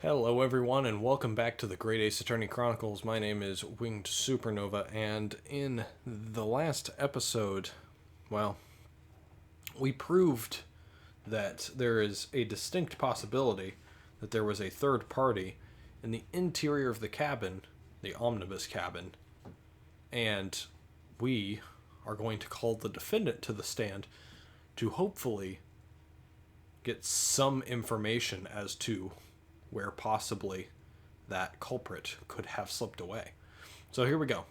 Hello everyone and welcome back to the Great Ace Attorney Chronicles. My name is Winged Supernova, and in the last episode, well, we proved that there is a distinct possibility that there was a third party in the interior of the cabin, the omnibus cabin, and we are going to call the defendant to the stand to hopefully get some information as to where possibly that culprit could have slipped away. So here we go.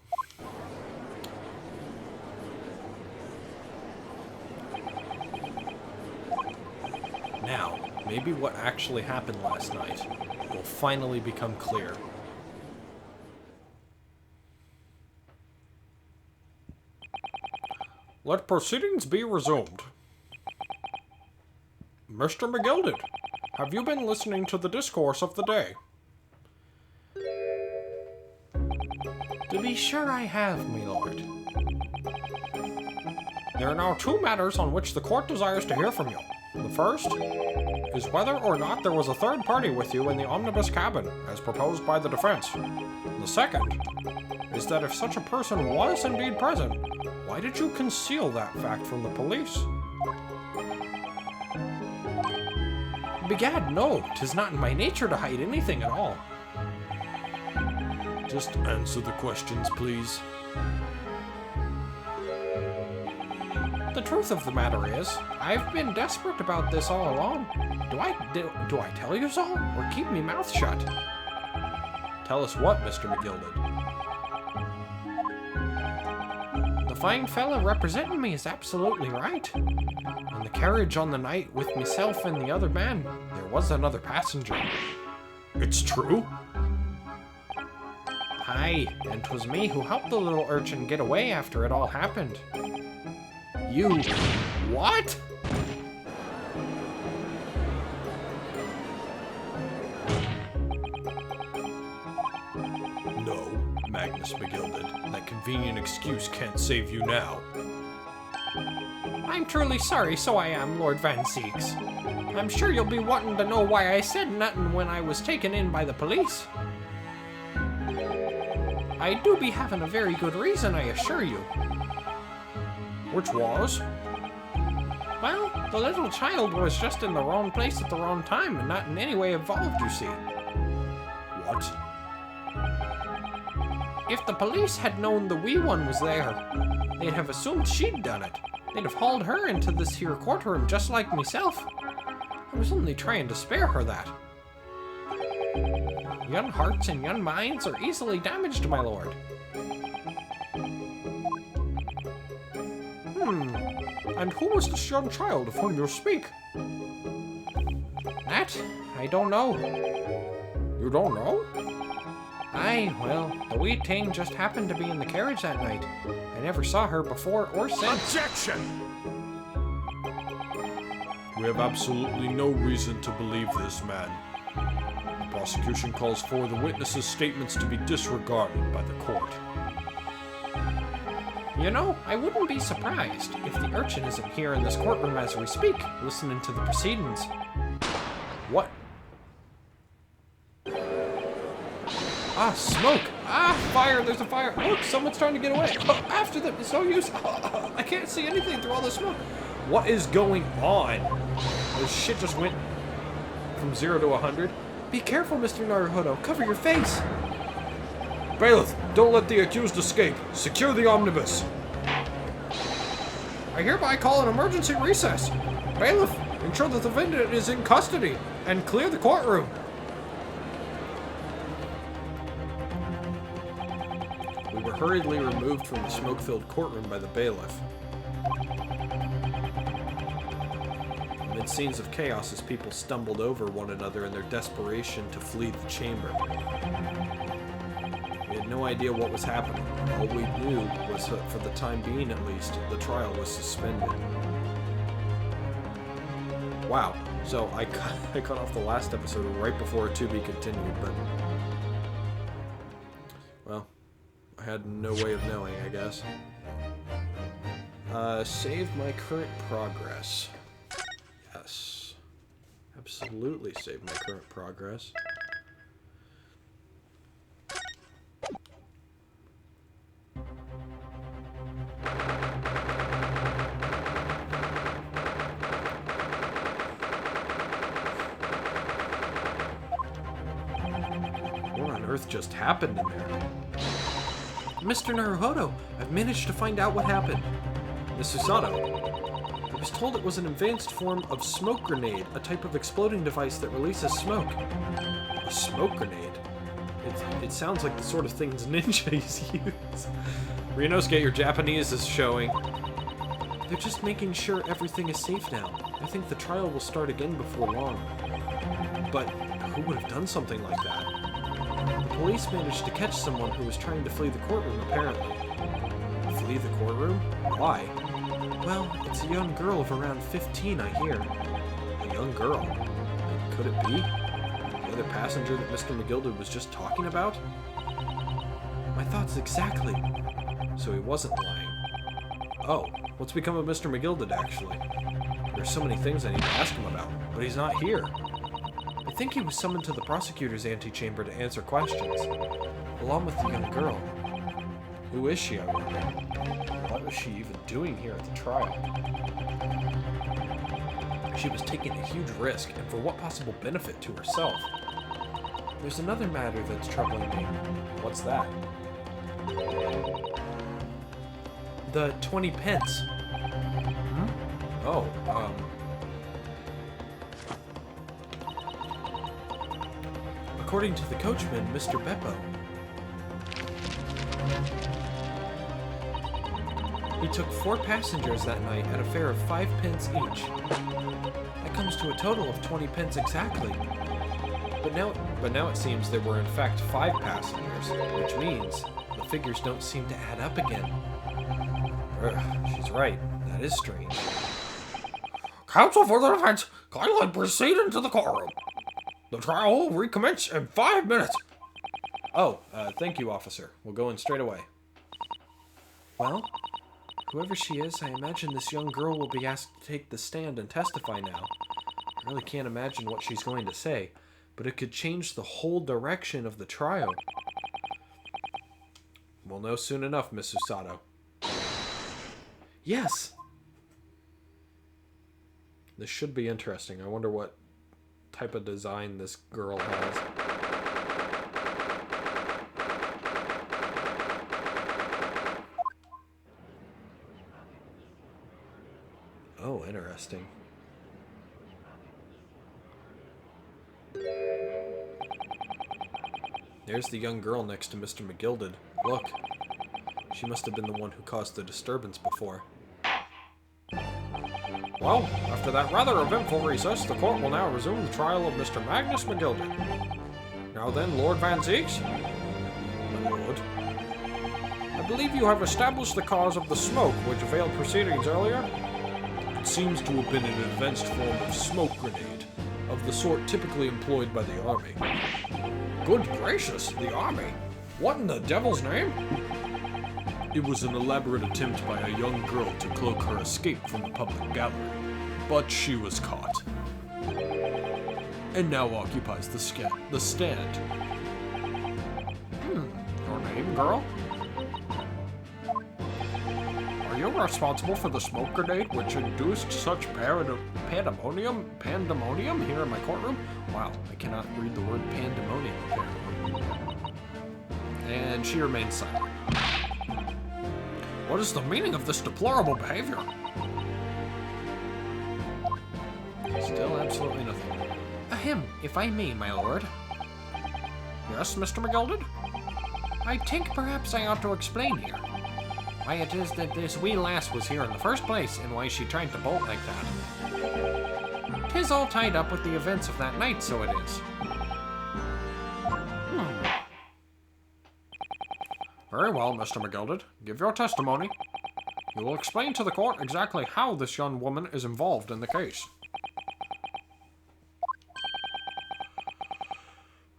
Now, maybe what actually happened last night will finally become clear. Let proceedings be resumed. Mr. McGilded, have you been listening to the discourse of the day? To be sure I have, my lord. There are now two matters on which the court desires to hear from you. The first is whether or not there was a third party with you in the omnibus cabin, as proposed by the defense. The second is that if such a person was indeed present, why did you conceal that fact from the police? Begad, no, 'tis not in my nature to hide anything at all. Just answer the questions, please. The truth of the matter is, I've been desperate about this all along. Do I tell you so, or keep me mouth shut? Tell us what, Mr. McGilded? The fine fella representing me is absolutely right. In the carriage on the night with myself and the other man, there was another passenger. It's true? Aye, and 'twas me who helped the little urchin get away after it all happened. You... What? No, Magnus McGilded. That convenient excuse can't save you now. I'm truly sorry, so I am, Lord Van Seeks. I'm sure you'll be wanting to know why I said nothing when I was taken in by the police. I do be having a very good reason, I assure you. Which was? Well, the little child was just in the wrong place at the wrong time and not in any way involved, you see. What? If the police had known the wee one was there, they'd have assumed she'd done it. They'd have hauled her into this here courtroom just like myself. I was only trying to spare her that. Young hearts and young minds are easily damaged, my lord. And who was this young child of whom you speak? That? I don't know. You don't know? Aye, well, the wee thing just happened to be in the carriage that night. I never saw her before or since. Objection! We have absolutely no reason to believe this man. The prosecution calls for the witness's statements to be disregarded by the court. You know, I wouldn't be surprised if the urchin isn't here in this courtroom as we speak, listening to the proceedings. What? Ah, smoke! Ah, fire! There's a fire! Look, someone's trying to get away! Oh, after them! It's no use! I can't see anything through all the smoke! What is going on? This shit just went from 0 to 100. Be careful, Mr. Naruhodo. Cover your face! Bailiff, don't let the accused escape. Secure the omnibus. I hereby call an emergency recess. Bailiff, ensure that the defendant is in custody and clear the courtroom. We were hurriedly removed from the smoke-filled courtroom by the bailiff. Amid scenes of chaos as people stumbled over one another in their desperation to flee the chamber. We had no idea what was happening. All we knew was that, for the time being at least, the trial was suspended. Wow. So I cut off the last episode right before To Be Continued, but... well, I had no way of knowing, I guess. Save my current progress. Yes. Absolutely save my current progress. earth just happened in there? Mr. Naruhodo, I've managed to find out what happened. Miss Susato, I was told it was an advanced form of smoke grenade, a type of exploding device that releases smoke. A smoke grenade? It sounds like the sort of things ninjas use. Ryunosuke, your Japanese is showing. They're just making sure everything is safe now. I think the trial will start again before long. But who would have done something like that? The police managed to catch someone who was trying to flee the courtroom, apparently. Flee the courtroom? Why? Well, it's a young girl of around 15, I hear. A young girl? Could it be? The other passenger that Mr. McGilded was just talking about? My thoughts exactly. So he wasn't lying. Oh, what's become of Mr. McGilded, actually? There's so many things I need to ask him about, but he's not here. I think he was summoned to the prosecutor's antechamber to answer questions, along with the young girl. Who is she, I wonder? What was she even doing here at the trial? She was taking a huge risk, and for what possible benefit to herself? There's another matter that's troubling me. What's that? The 20 pence. Oh, according to the coachman, Mr. Beppo, he took 4 passengers that night at a fare of 5 pence each. That comes to a total of 20 pence exactly. But now it seems there were in fact 5 passengers, which means the figures don't seem to add up again. She's right. That is strange. Counsel for the defense, kindly proceed into the courtroom. The trial will recommence in 5 minutes. Oh, thank you, officer. We'll go in straight away. Well, whoever she is, I imagine this young girl will be asked to take the stand and testify now. I really can't imagine what she's going to say, but it could change the whole direction of the trial. We'll know soon enough, Miss Susato. Yes! This should be interesting. I wonder what type of design this girl has. Oh, interesting. There's the young girl next to Mr. McGilded. Look. She must have been the one who caused the disturbance before. Well, after that rather eventful recess, the court will now resume the trial of Mr. Magnus McGilded. Now then, Lord Van Zeeks. My lord. I believe you have established the cause of the smoke which veiled proceedings earlier. It seems to have been an advanced form of smoke grenade, of the sort typically employed by the army. Good gracious, the army? What in the devil's name? It was an elaborate attempt by a young girl to cloak her escape from the public gallery, but she was caught. And now occupies the stand. Your name, girl? Are you responsible for the smoke grenade which induced such pandemonium here in my courtroom? Wow, I cannot read the word pandemonium apparently. And she remains silent. What is the meaning of this deplorable behavior? Still absolutely nothing. Ahem, if I may, my lord. Yes, Mr. McGilded? I think perhaps I ought to explain here why it is that this wee lass was here in the first place, and why she tried to bolt like that. 'Tis all tied up with the events of that night, so it is. Very well, Mr. McGilded. Give your testimony. You will explain to the court exactly how this young woman is involved in the case.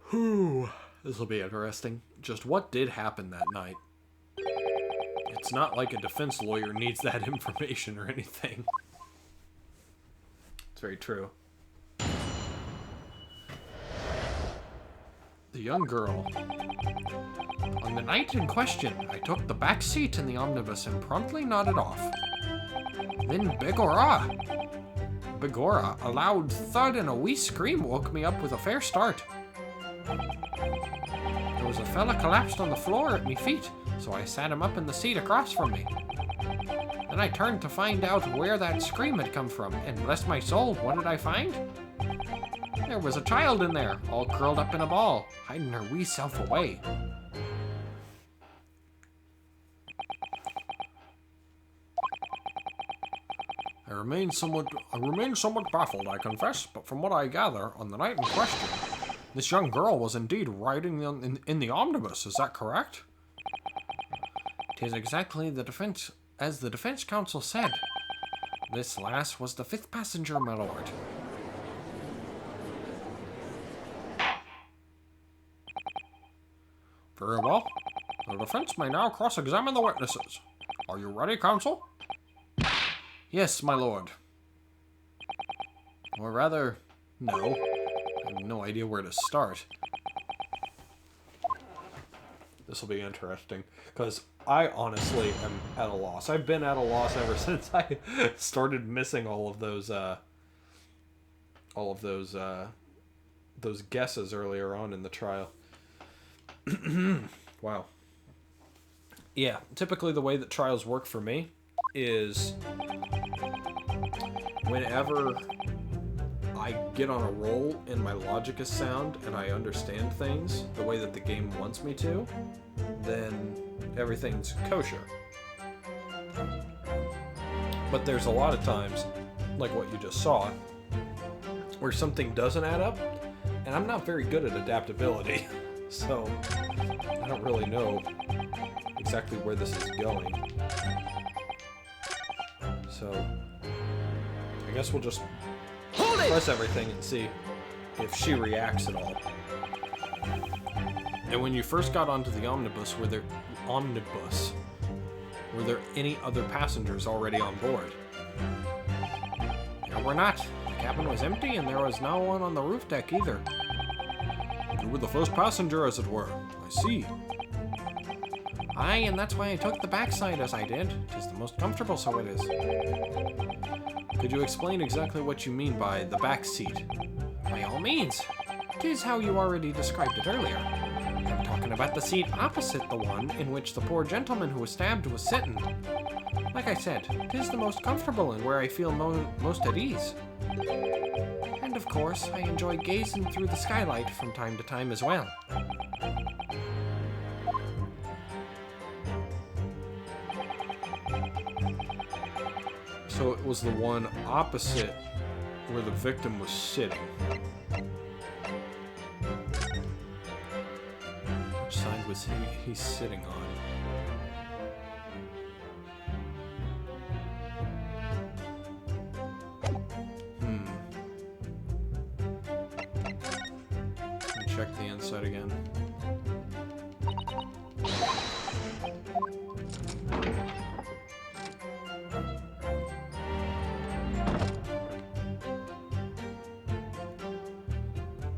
Whew. This will be interesting. Just what did happen that night? It's not like a defense lawyer needs that information or anything. It's very true. The young girl. On the night in question, I took the back seat in the omnibus and promptly nodded off. Then Begorra, a loud thud and a wee scream woke me up with a fair start. There was a fella collapsed on the floor at me feet, so I sat him up in the seat across from me. Then I turned to find out where that scream had come from, and bless my soul, what did I find? There was a child in there, all curled up in a ball, hiding her wee self away. I remain somewhat baffled, I confess, but from what I gather, on the night in question, this young girl was indeed riding in the omnibus, is that correct? 'Tis exactly as the defense counsel said. This lass was the 5th passenger, my lord. Very well. The defense may now cross-examine the witnesses. Are you ready, counsel? Yes, my lord. Or rather, no. I have no idea where to start. This will be interesting, because I honestly am at a loss. I've been at a loss ever since I started missing all of those guesses earlier on in the trial. Wow. Yeah, typically the way that trials work for me is whenever I get on a roll and my logic is sound and I understand things the way that the game wants me to, then everything's kosher. But there's a lot of times, like what you just saw, where something doesn't add up, and I'm not very good at adaptability, so I don't really know exactly where this is going. So I guess we'll just press everything and see if she reacts at all. And when you first got onto the omnibus, were there any other passengers already on board? There were not. The cabin was empty and there was no one on the roof deck either. You were the first passenger, as it were. I see. Aye, and that's why I took the backside as I did. 'Tis the most comfortable, so it is. Could you explain exactly what you mean by the back seat? By all means. 'Tis how you already described it earlier. I'm talking about the seat opposite the one in which the poor gentleman who was stabbed was sitting. Like I said, 'tis the most comfortable and where I feel most at ease. And of course, I enjoy gazing through the skylight from time to time as well. So it was the one opposite where the victim was sitting. Which side was he sitting on? Let me check the inside again.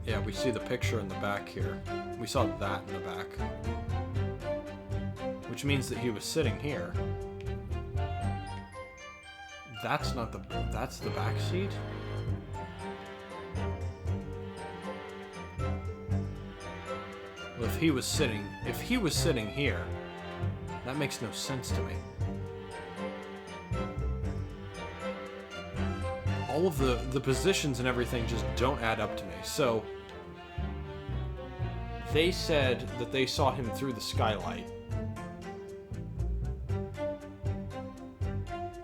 Yeah, we see the picture in the back here. We saw that in the back. Which means that he was sitting here. That's the back seat? Well, if he was sitting here, that makes no sense to me. All of the positions and everything just don't add up to me. So they said that they saw him through the skylight.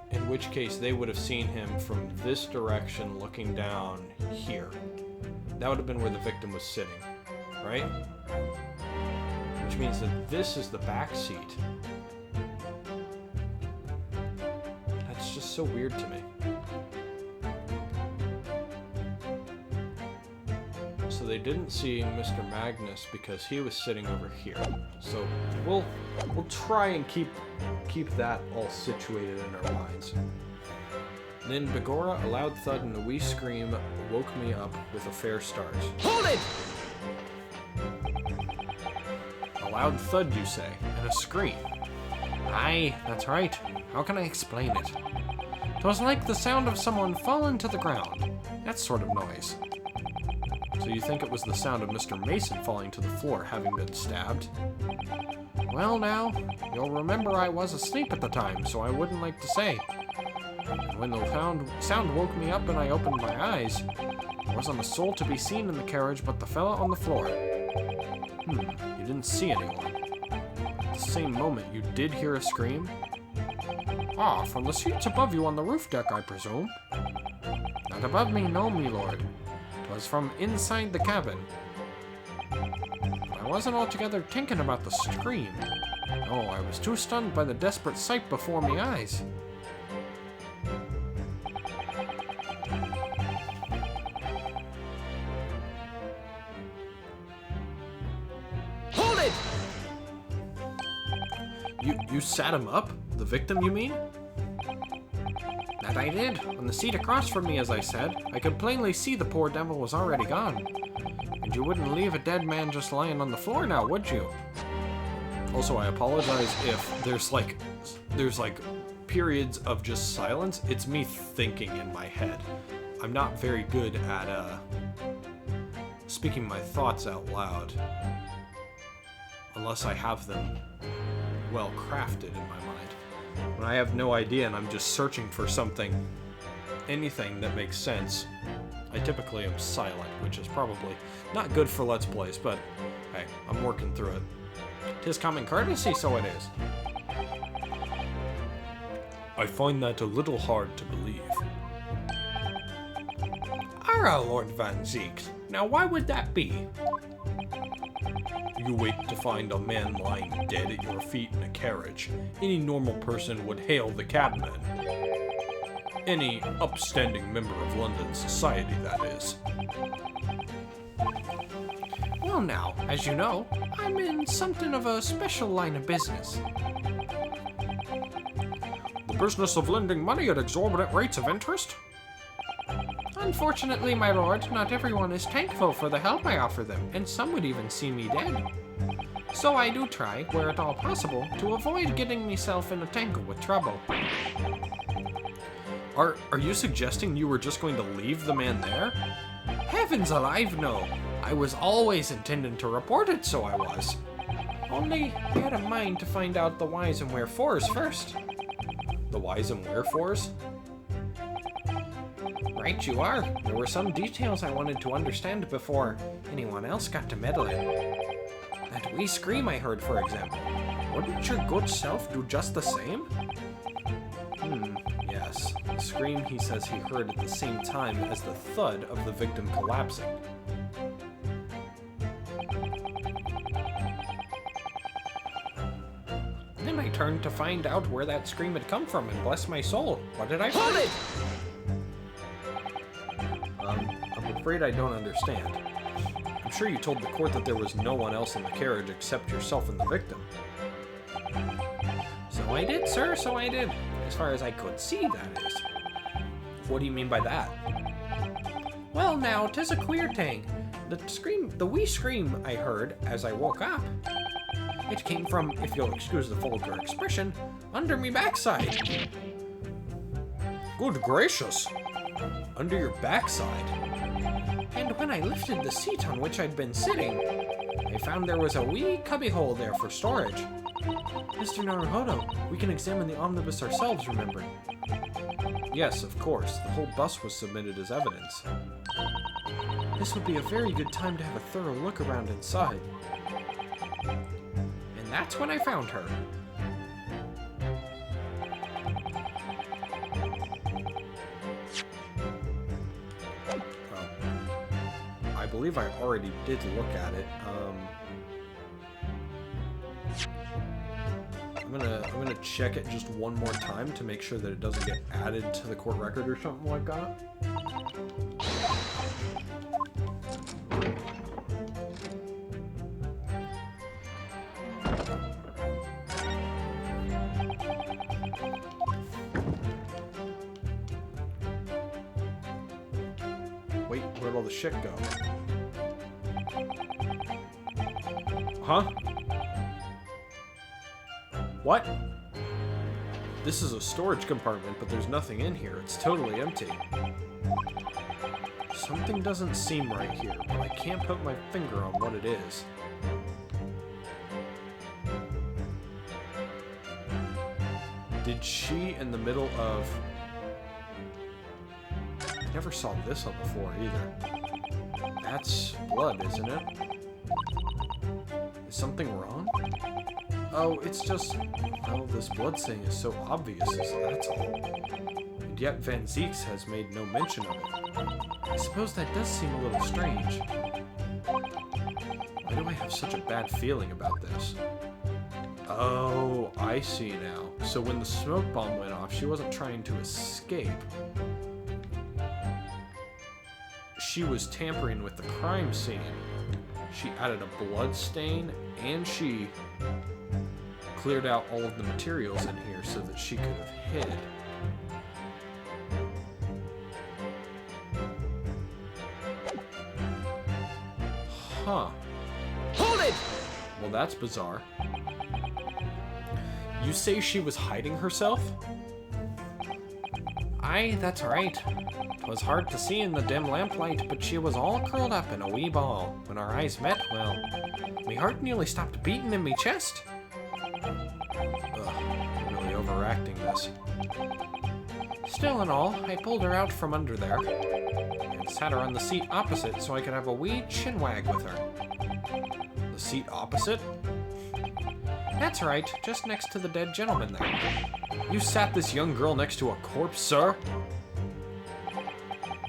In which case they would have seen him from this direction looking down here. That would have been where the victim was sitting, right? Which means that this is the back seat. That's just so weird to me. So they didn't see Mr. Magnus because he was sitting over here. So we'll try and keep that all situated in our minds. Then Begorra, a loud thud and a wee scream woke me up with a fair start. Hold it! A loud thud, you say, and a scream. Aye, that's right. How can I explain it? 'Twas like the sound of someone falling to the ground. That sort of noise. So you think it was the sound of Mr. Mason falling to the floor, having been stabbed? Well now, you'll remember I was asleep at the time, so I wouldn't like to say. When the sound woke me up and I opened my eyes, there wasn't a soul to be seen in the carriage but the fella on the floor. You didn't see anyone. At the same moment, you did hear a scream? Ah, from the seats above you on the roof deck, I presume? Not above me, no, me lord. 'Twas from inside the cabin. I wasn't altogether thinking about the scream. No, I was too stunned by the desperate sight before me eyes. Hold it! You sat him up? The victim, you mean? That I did, on the seat across from me, as I said. I could plainly see the poor devil was already gone. And you wouldn't leave a dead man just lying on the floor now, would you? Also, I apologize if there's like periods of just silence. It's me thinking in my head. I'm not very good at speaking my thoughts out loud. Unless I have them well crafted in my mind. When I have no idea and I'm just searching for something, anything that makes sense, I typically am silent, which is probably not good for Let's Plays, but hey, I'm working through it. 'Tis common courtesy, so it is. I find that a little hard to believe. Arrah, Lord Van Zeek. Now why would that be? You wait to find a man lying dead at your feet in a carriage. Any normal person would hail the cabman. Any upstanding member of London society, that is. Well now, as you know, I'm in something of a special line of business. The business of lending money at exorbitant rates of interest? Unfortunately, my lord, not everyone is thankful for the help I offer them, and some would even see me dead. So I do try, where at all possible, to avoid getting myself in a tangle with trouble. Are you suggesting you were just going to leave the man there? Heavens alive, no. I was always intending to report it, so I was. Only, I had a mind to find out the whys and wherefores first. The whys and wherefores? Right you are. There were some details I wanted to understand before anyone else got to meddling. That wee scream I heard, for example. Wouldn't your good self do just the same? Yes. The scream he says he heard at the same time as the thud of the victim collapsing. Then I turned to find out where that scream had come from, and bless my soul, what did I find? Hold it! I'm afraid I don't understand. I'm sure you told the court that there was no one else in the carriage except yourself and the victim. So I did, sir, so I did. As far as I could see, that is. What do you mean by that? Well, now, 'tis a queer thing. The wee scream I heard as I woke up, it came from, if you'll excuse the vulgar expression, under me backside. Good gracious! Under your backside? And when I lifted the seat on which I'd been sitting, I found there was a wee cubbyhole there for storage. Mr. Naruhodo, we can examine the omnibus ourselves, remember? Yes, of course. The whole bus was submitted as evidence. This would be a very good time to have a thorough look around inside. And that's when I found her. I believe I already did look at it. I'm gonna check it just one more time to make sure that it doesn't get added to the court record or something like that. Wait, where'd all the shit go? Huh? What? This is a storage compartment, but there's nothing in here. It's totally empty. Something doesn't seem right here, but I can't put my finger on what it is. Did she in the middle of... I never saw this on the floor either. That's blood, isn't it? Is something wrong? Oh, it's just... Well, this blood stain is so obvious, that's all. And yet Van Zieks has made no mention of it. I suppose that does seem a little strange. Why do I have such a bad feeling about this? Oh, I see now. So when the smoke bomb went off, she wasn't trying to escape. She was tampering with the crime scene. She added a blood stain, and she cleared out all of the materials in here so that she could have hid. Huh. Hold it! Well, that's bizarre. You say she was hiding herself? Aye, that's right. 'Twas hard to see in the dim lamplight, but she was all curled up in a wee ball. When our eyes met, well, me heart nearly stopped beating in me chest. Ugh, I'm really overacting this. Still and all, I pulled her out from under there and sat her on the seat opposite so I could have a wee chinwag with her. The seat opposite? That's right, just next to the dead gentleman there. You sat this young girl next to a corpse, sir?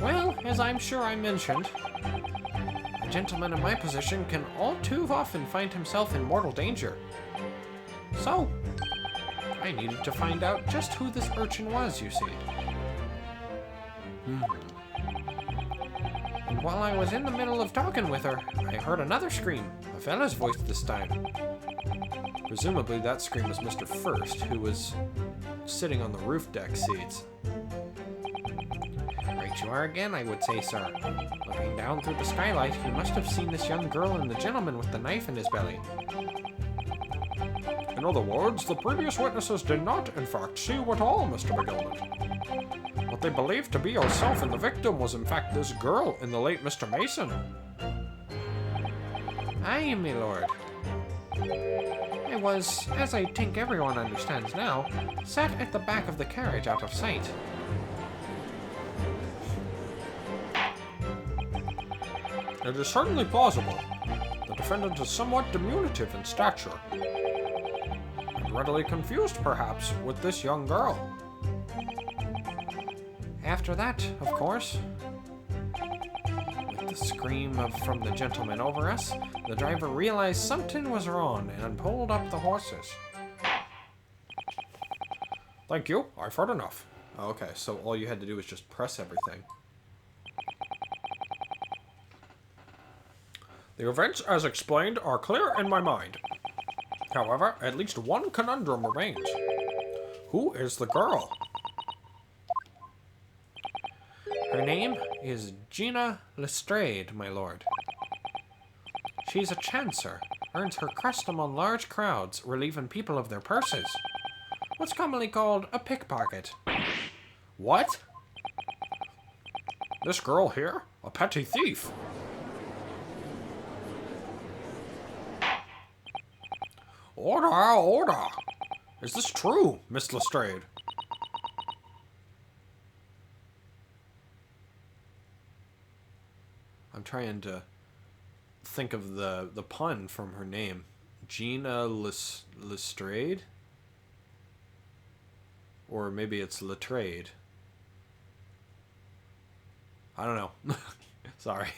Well, as I'm sure I mentioned, a gentleman in my position can all too often find himself in mortal danger. So, I needed to find out just who this urchin was, you see. And while I was in the middle of talking with her, I heard another scream, a fella's voice this time. Presumably that scream was Mr. First, who was sitting on the roof deck seats. Right you are again, I would say, sir. Looking down through the skylight, you must have seen this young girl and the gentleman with the knife in his belly. In other words, the previous witnesses did not, in fact, see you at all, Mr. McGilded. What they believed to be yourself and the victim was, in fact, this girl in the late Mr. Mason. Aye, my lord. I was, as I think everyone understands now, sat at the back of the carriage out of sight. It is certainly plausible. The defendant is somewhat diminutive in stature. And readily confused, perhaps, with this young girl. After that, of course, with the scream from the gentleman over us, the driver realized something was wrong and pulled up the horses. Thank you. I've heard enough. Oh, okay, so all you had to do was just press everything. The events, as explained, are clear in my mind. However, at least one conundrum remains. Who is the girl? Her name is Gina Lestrade, my lord. She's a chancer, earns her crust among large crowds, relieving people of their purses. What's commonly called a pickpocket. What? This girl here? A petty thief? Order, order! Is this true, Miss Lestrade? I'm trying to think of the pun from her name. Gina Lestrade? Or maybe it's Letrade. I don't know. Sorry.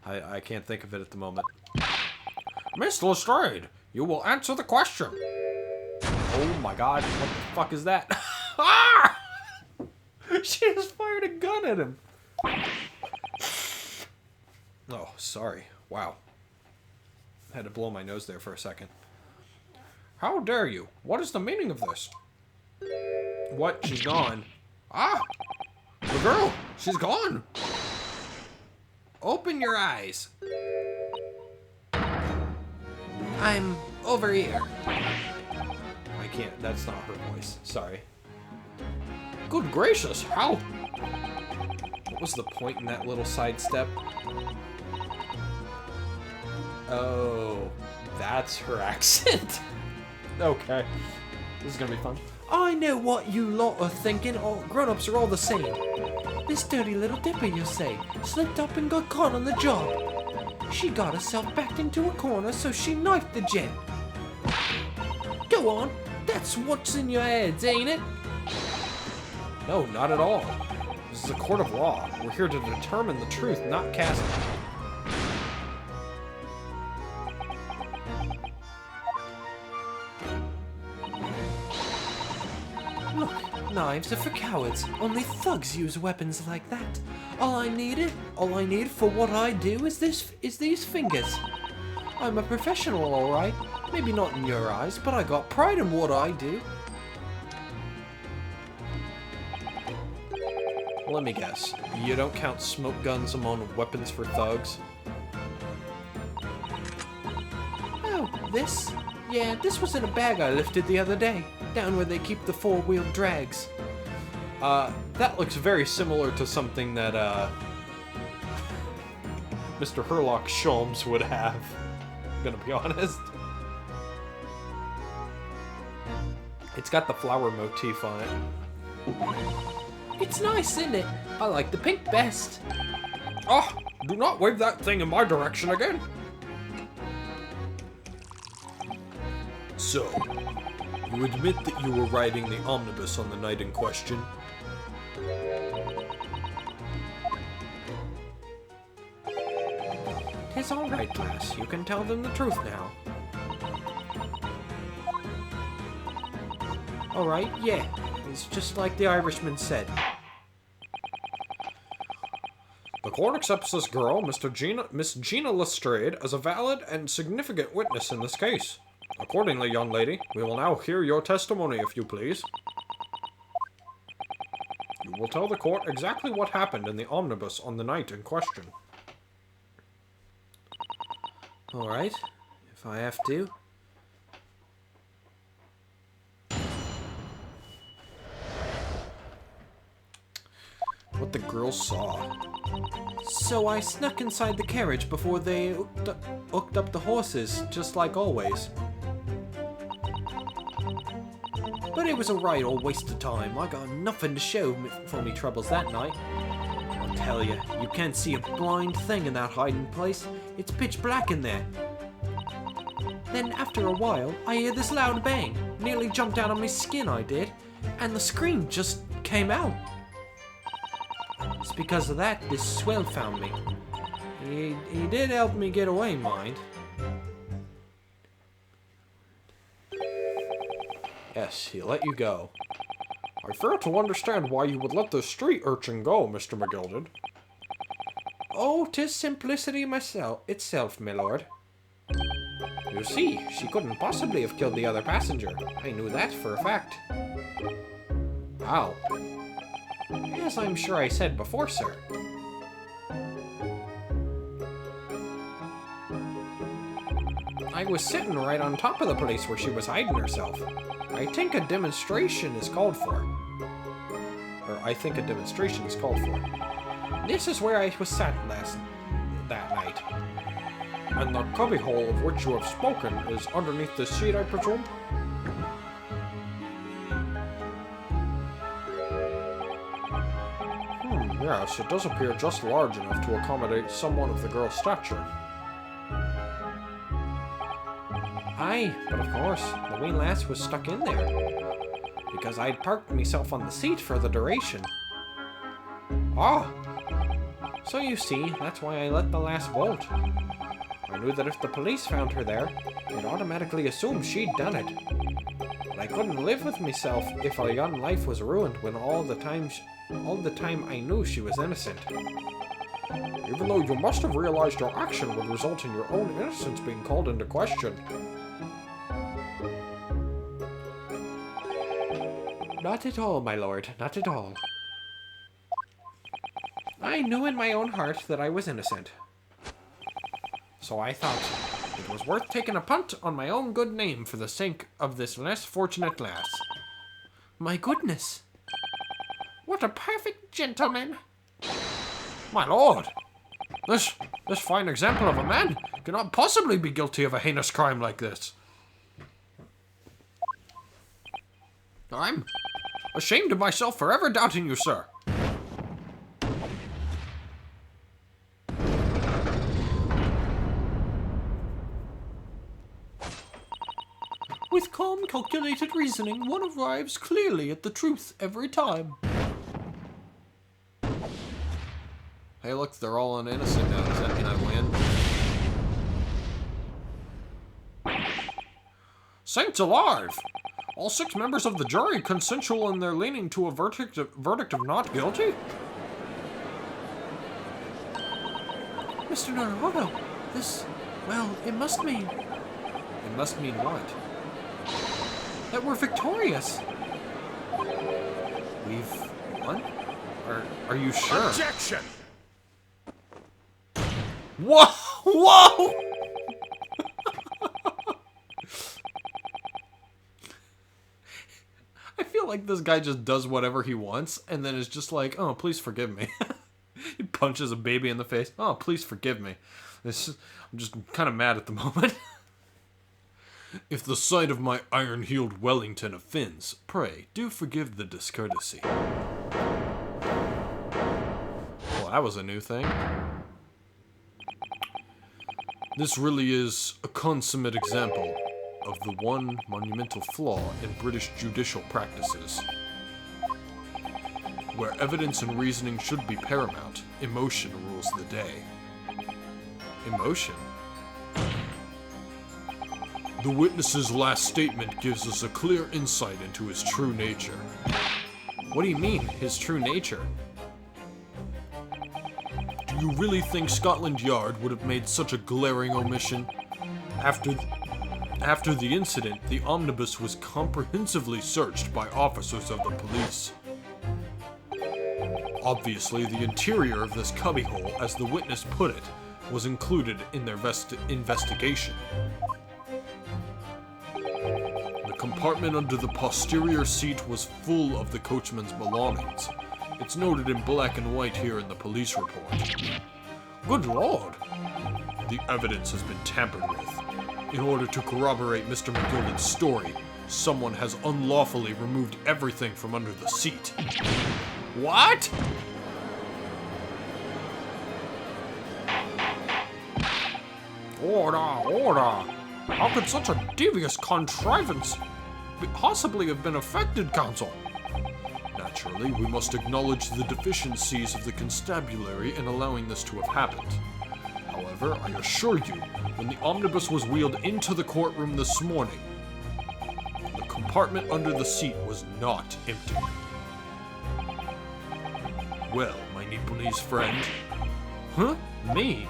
I can't think of it at the moment. Miss Lestrade, you will answer the question. Oh my god, what the fuck is that? Ah! She just fired a gun at him. Oh, sorry. Wow. I had to blow my nose there for a second. How dare you? What is the meaning of this? What? She's gone. Ah! The girl! She's gone! Open your eyes. I'm over here. I can't. That's not her voice. Sorry. Good gracious, how? What was the point in that little sidestep? Oh, that's her accent. Okay. This is gonna be fun. I know what you lot are thinking. All grown-ups are all the same. This dirty little dipper, you say, slipped up and got caught on the job. She got herself backed into a corner, so she knifed the gent. Go on. That's what's in your heads, ain't it? No, not at all. This is a court of law. We're here to determine the truth, not cast. Look, knives are for cowards. Only thugs use weapons like that. All I need for what I do is these fingers. I'm a professional, all right. Maybe not in your eyes, but I got pride in what I do. Let me guess. You don't count smoke guns among weapons for thugs? Oh, this? Yeah, this was in a bag I lifted the other day, down where they keep the four-wheel drags. That looks very similar to something that, Mr. Herlock Sholmes would have. I'm gonna be honest. It's got the flower motif on it. It's nice, isn't it? I like the pink best. Ah, do not wave that thing in my direction again. So, you admit that you were riding the omnibus on the night in question? It's all right, class. You can tell them the truth now. All right, yeah. It's just like the Irishman said. The court accepts this girl, Miss Gina Lestrade, as a valid and significant witness in this case. Accordingly, young lady, we will now hear your testimony, if you please. You will tell the court exactly what happened in the omnibus on the night in question. All right, if I have to. What the girl saw. So I snuck inside the carriage before they hooked up the horses, just like always. But it was a right old waste of time. I got nothing to show for me troubles that night. I'll tell you, you can't see a blind thing in that hiding place. It's pitch black in there. Then after a while, I hear this loud bang. Nearly jumped out of my skin, I did. And the scream just came out. It's because of that this swell found me. He did help me get away, mind. Yes, he let you go. I fail to understand why you would let the street urchin go, Mr. McGilded. Oh, 'tis simplicity itself, my lord. You see, she couldn't possibly have killed the other passenger. I knew that for a fact. How? As I'm sure I said before, sir. I was sitting right on top of the place where she was hiding herself. I think a demonstration is called for. This is where I was sat that night. And the cubbyhole of which you have spoken is underneath the seat, I presume? Yes, it does appear just large enough to accommodate someone of the girl's stature. Aye, but of course, the wee lass was stuck in there. Because I'd parked myself on the seat for the duration. Ah! So you see, that's why I let the lass bolt. I knew that if the police found her there, they'd automatically assume she'd done it. But I couldn't live with myself if a young life was ruined when all the time I knew she was innocent. Even though you must have realized your action would result in your own innocence being called into question. Not at all, my lord, not at all. I knew in my own heart that I was innocent. So I thought it was worth taking a punt on my own good name for the sake of this less fortunate lass. My goodness! What a perfect gentleman! My lord, this fine example of a man cannot possibly be guilty of a heinous crime like this. I'm ashamed of myself for ever doubting you, sir. With calm, calculated reasoning, one arrives clearly at the truth every time. Hey, look, they're all innocent now. Does that mean I win? Saints alive! All 6 members of the jury consensual in their leaning to a verdict of not guilty? Mr. Naruhodo, this, well, it must mean... It must mean what? That we're victorious. We've won? Are you sure? Objection! Whoa! Whoa! I feel like this guy just does whatever he wants and then is just like, oh, please forgive me. He punches a baby in the face. Oh, please forgive me. I'm just kind of mad at the moment. If the sight of my iron-heeled Wellington offends, pray, do forgive the discourtesy. Well, that was a new thing. This really is a consummate example of the one monumental flaw in British judicial practices. Where evidence and reasoning should be paramount, emotion rules the day. Emotion? The witness's last statement gives us a clear insight into his true nature. What do you mean, his true nature? Do you really think Scotland Yard would have made such a glaring omission? After the incident, the omnibus was comprehensively searched by officers of the police. Obviously, the interior of this cubbyhole, as the witness put it, was included in their investigation. The compartment under the posterior seat was full of the coachman's belongings. It's noted in black and white here in the police report. Good lord! The evidence has been tampered with. In order to corroborate Mr. McGilded's story, someone has unlawfully removed everything from under the seat. What? Order, order! How could such a devious contrivance possibly have been effected, counsel? Naturally, we must acknowledge the deficiencies of the constabulary in allowing this to have happened. However, I assure you, when the omnibus was wheeled into the courtroom this morning, the compartment under the seat was not empty. Well, my Nipponese friend. Huh? Me?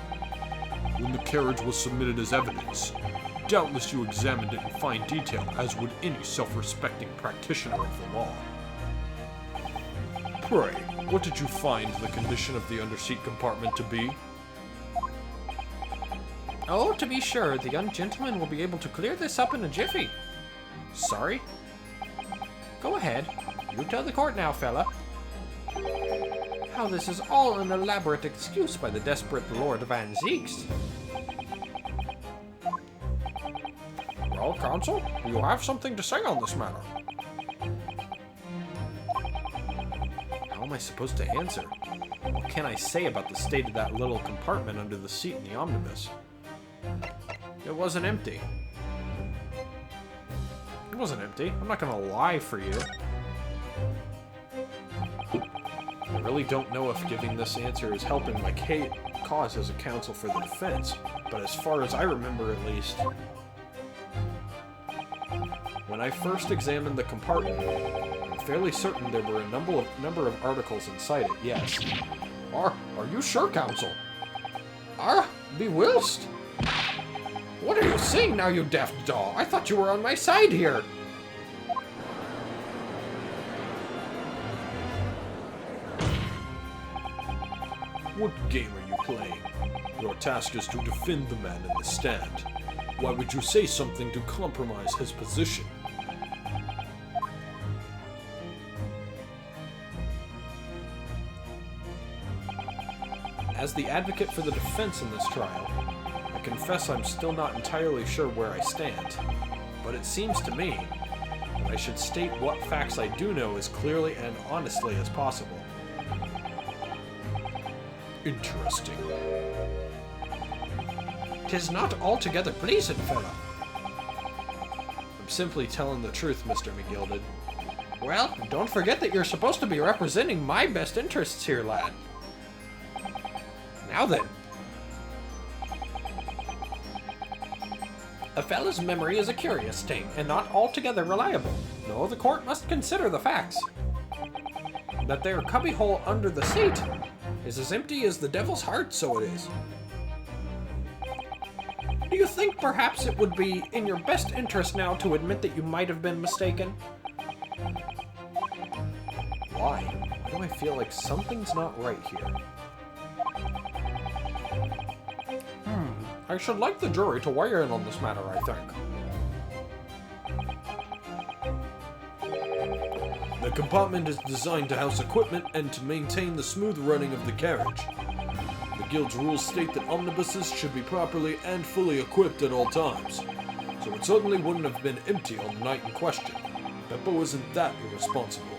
When the carriage was submitted as evidence, doubtless you examined it in fine detail, as would any self-respecting practitioner of the law. Pray, what did you find the condition of the underseat compartment to be? Oh, to be sure, the young gentleman will be able to clear this up in a jiffy. Sorry? Go ahead. You tell the court now, fella. How this is all an elaborate excuse by the desperate Lord Van Zieks. Well, counsel, you have something to say on this matter. How am I supposed to answer? What can I say about the state of that little compartment under the seat in the omnibus? It wasn't empty. It wasn't empty. I'm not gonna lie for you. I really don't know if giving this answer is helping my cause as a counsel for the defense, but as far as I remember at least, when I first examined the compartment, I'm fairly certain there were a number of articles inside it, yes. Are you sure, counsel? Be whilst? What are you saying now, you daft daw? I thought you were on my side here. What game are you playing? Your task is to defend the man in the stand. Why would you say something to compromise his position? As the advocate for the defense in this trial, I confess I'm still not entirely sure where I stand, but it seems to me that I should state what facts I do know as clearly and honestly as possible. Interesting. 'Tis not altogether pleasant, fella. I'm simply telling the truth, Mr. McGilded. Well, don't forget that you're supposed to be representing my best interests here, lad. Now then. A fella's memory is a curious thing, and not altogether reliable. No, the court must consider the facts. That there cubbyhole under the seat is as empty as the devil's heart, so it is. Do you think perhaps it would be in your best interest now to admit that you might have been mistaken? Why? Why do I feel like something's not right here? I should like the jury to weigh in on this matter, I think. The compartment is designed to house equipment and to maintain the smooth running of the carriage. The Guild's rules state that omnibuses should be properly and fully equipped at all times, so it certainly wouldn't have been empty on the night in question. Beppo isn't that irresponsible.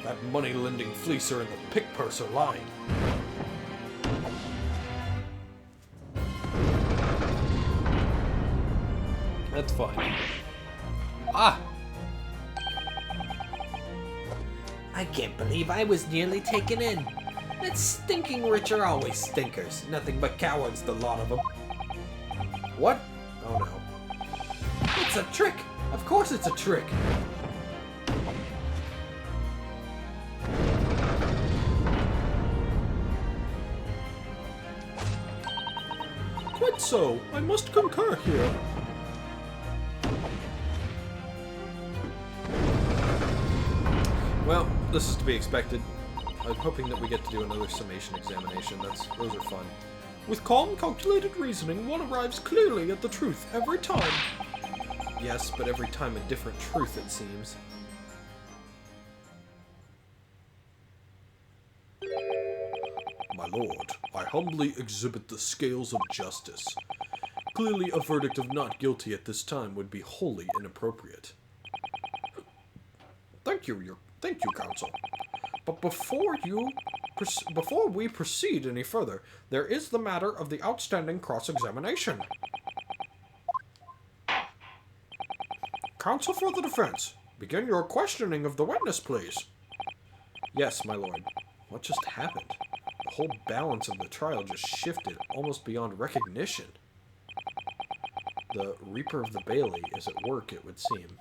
That money-lending fleecer and the pick-purser lied. That's fine. Ah! I can't believe I was nearly taken in. That stinking rich are always stinkers. Nothing but cowards, the lot of them. What? Oh no. It's a trick! Of course it's a trick! Quite so. I must concur here. Well, this is to be expected. I'm hoping that we get to do another summation examination. Those are fun. With calm, calculated reasoning, one arrives clearly at the truth every time. Yes, but every time a different truth, it seems. My lord, I humbly exhibit the scales of justice. Clearly, a verdict of not guilty at this time would be wholly inappropriate. Thank you, counsel. But before we proceed any further, there is the matter of the outstanding cross-examination. Counsel for the defense, begin your questioning of the witness, please. Yes, my lord. What just happened? The whole balance of the trial just shifted almost beyond recognition. The Reaper of the Bailey is at work, it would seem.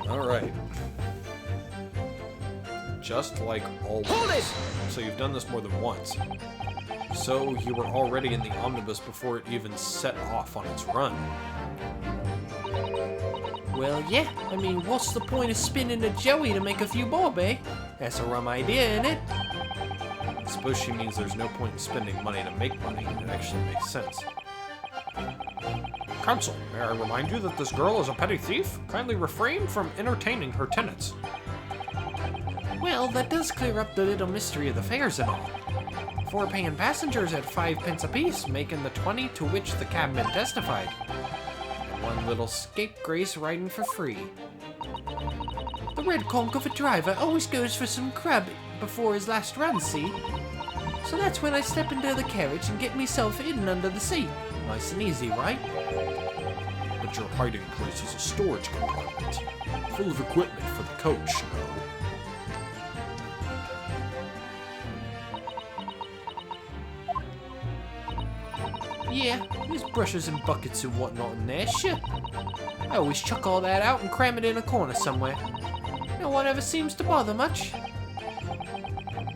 Alright. Just like always. Hold it! So you've done this more than once. So you were already in the omnibus before it even set off on its run. Well, yeah. I mean, what's the point of spinning a joey to make a few bob, eh? That's a rum idea, ain't it? I suppose she means there's no point in spending money to make money. It actually makes sense. Counsel, may I remind you that this girl is a petty thief? Kindly refrain from entertaining her tenants. Well, that does clear up the little mystery of the fares and all. 4 paying passengers at 5 pence apiece, making the 20 to which the cabman testified. And 1 little scapegrace riding for free. The red conch of a driver always goes for some crab before his last run, see? So that's when I step into the carriage and get myself hidden under the seat. Nice and easy, right? But your hiding place is a storage compartment, full of equipment for the coach, no? Yeah, there's brushes and buckets and whatnot in there, sure. I always chuck all that out and cram it in a corner somewhere. No one ever seems to bother much.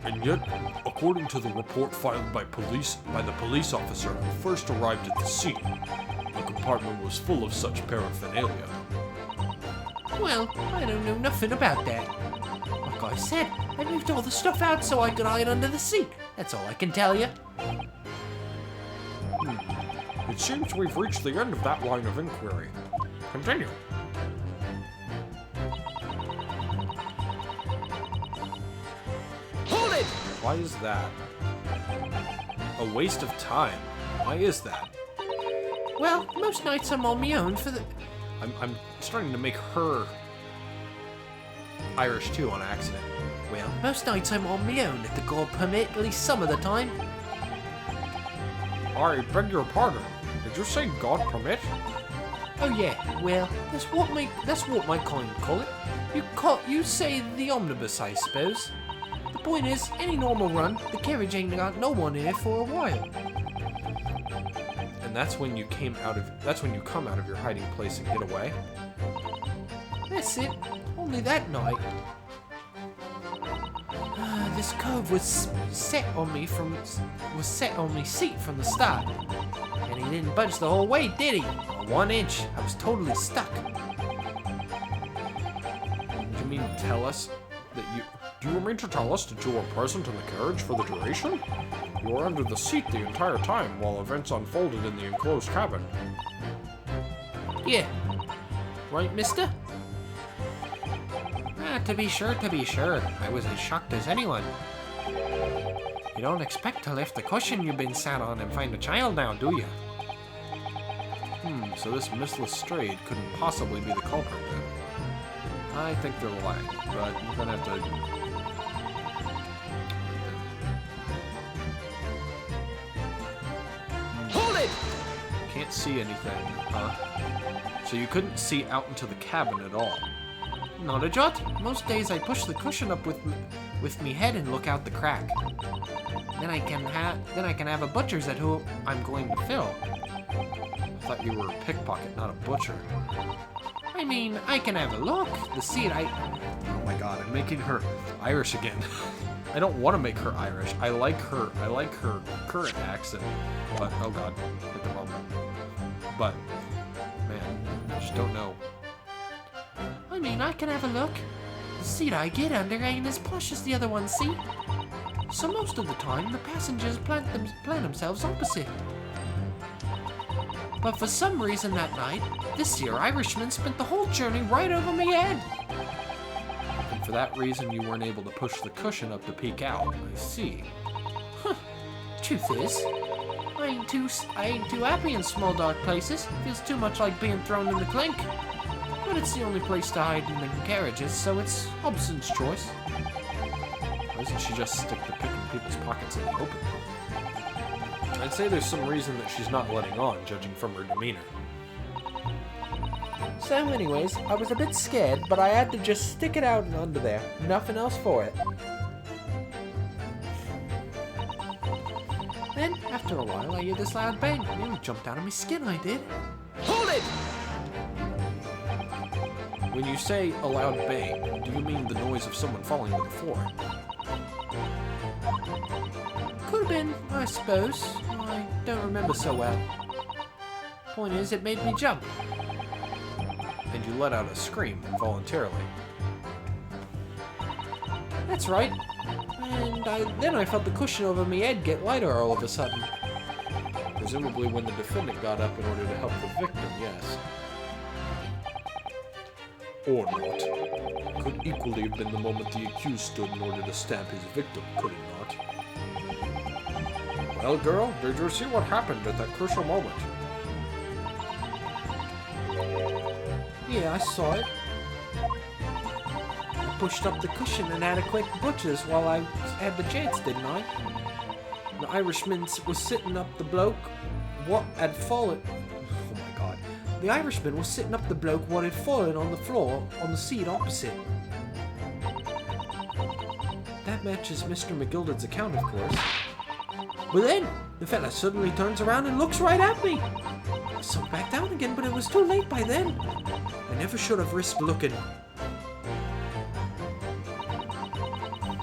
And yet, according to the report filed by the police officer who first arrived at the scene, the compartment was full of such paraphernalia. Well, I don't know nothing about that. Like I said, I moved all the stuff out so I could hide under the seat. That's all I can tell you. It seems we've reached the end of that line of inquiry. Continue. Hold it! Why is that? A waste of time. Why is that? Well, most nights I'm on my own for the... I'm starting to make her Irish too on accident. Well, most nights I'm on my own, if the God permit, at least some of the time. I beg your pardon. Did you say God permit? Oh yeah, well, that's what my kind call it. You say the omnibus, I suppose. The point is, any normal run, the carriage ain't got no one in it for a while. And that's when you come out of your hiding place and get away. That's it. Only that night. This cove was set on me seat from the start. And he didn't budge the whole way, did he? Not 1 inch. I was totally stuck. You mean tell us that you... Do you mean to tell us that you were present in the carriage for the duration? You were under the seat the entire time while events unfolded in the enclosed cabin. Yeah. Right, mister? To be sure. I was as shocked as anyone. You don't expect to lift the cushion you've been sat on and find a child now, do you? So this Miss Lestrade couldn't possibly be the culprit then. I think they're lying, but we're gonna have to... Hold it! Can't see anything, huh? So you couldn't see out into the cabin at all. Not a jot. Most days I push the cushion up with me head and look out the crack. Then I can have a butcher's at who I'm going to fill. I thought you were a pickpocket, not a butcher. I mean, I can have a look. The seat Oh my god, I'm making her Irish again. I don't want to make her Irish. I like her current accent. But, oh god, hit the wrong button. But, man, I just don't know. I mean, I can have a look. The seat I get under ain't as plush as the other one, see? So most of the time, the passengers plant themselves opposite. But for some reason that night, this here Irishman spent the whole journey right over me head. And for that reason, you weren't able to push the cushion up to peek out. I see. Huh. Truth is, I ain't too happy in small dark places. Feels too much like being thrown in the clink. But it's the only place to hide in the carriages, so it's Hobson's choice. Why doesn't she just stick to picking people's pockets in the open? I'd say there's some reason that she's not letting on, judging from her demeanor. So anyways, I was a bit scared, but I had to just stick it out and under there. Nothing else for it. Then, after a while, I hear this loud bang. It nearly jumped out of my skin, I did. Hold it! When you say a loud bang, do you mean the noise of someone falling to the floor? Could have been, I suppose. I don't remember so well. Point is, it made me jump. And you let out a scream involuntarily. That's right. And then I felt the cushion over my head get lighter all of a sudden. Presumably when the defendant got up in order to help the victim, yes. Or not. Could equally have been the moment the accused stood in order to stab his victim, could it not? Well, girl, did you see what happened at that crucial moment? Yeah, I saw it. I pushed up the cushion and had a quick butcher's while I had the chance, didn't I? The Irishman was sitting up the bloke what had fallen. Oh my god. The Irishman was sitting up the bloke what had fallen on the floor on the seat opposite. That matches Mr. McGilded's account, of course. But then, the fella suddenly turns around and looks right at me. I sunk back down again, but it was too late by then. I never should have risked looking.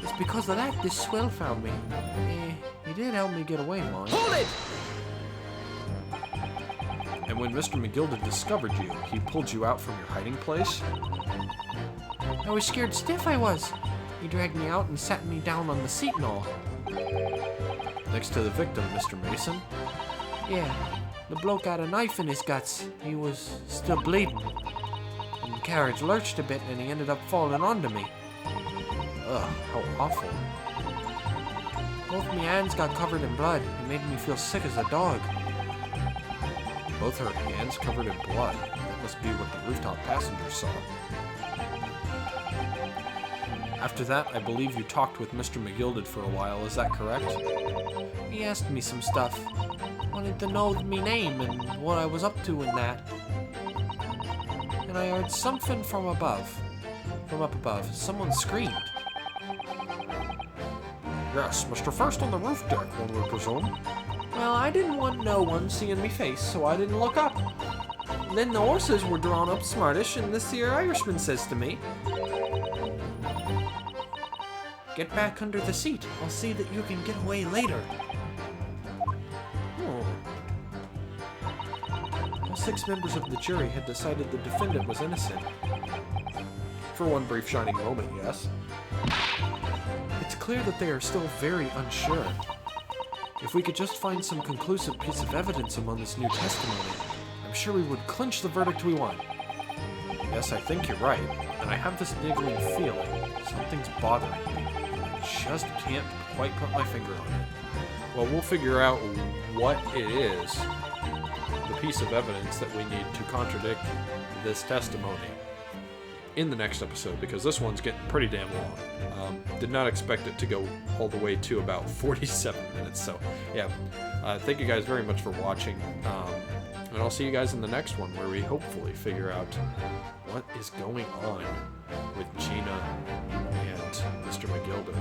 It's because of that this swell found me. He did help me get away, Mom. Hold it! And when Mr. McGilded discovered you, he pulled you out from your hiding place? I was scared stiff, I was. He dragged me out and sat me down on the seat and all. Next to the victim, Mr. Mason? Yeah, the bloke had a knife in his guts. He was still bleeding. And the carriage lurched a bit and he ended up falling onto me. Ugh, how awful. Both my hands got covered in blood. It made me feel sick as a dog. Both her hands covered in blood. That must be what the rooftop passengers saw. After that, I believe you talked with Mr. McGilded for a while, is that correct? He asked me some stuff. Wanted to know me name and what I was up to in that. And I heard something from above. From up above. Someone screamed. Yes, Mr. First on the roof deck, one would presume. Well, I didn't want no one seeing me face, so I didn't look up. Then the horses were drawn up smartish, and this here Irishman says to me, "Get back under the seat. I'll see that you can get away later." All 6 members of the jury had decided the defendant was innocent. For one brief shining moment, yes. It's clear that they are still very unsure. If we could just find some conclusive piece of evidence among this new testimony, I'm sure we would clinch the verdict we want. Yes, I think you're right, and I have this niggling feeling. Something's bothering me. I just can't quite put my finger on it. Well, we'll figure out what it is, the piece of evidence that we need to contradict this testimony, in the next episode, because this one's getting pretty damn long. Did not expect it to go all the way to about 47 minutes. So, yeah, thank you guys very much for watching. And I'll see you guys in the next one, where we hopefully figure out what is going on with Gina and Mr. McGilded.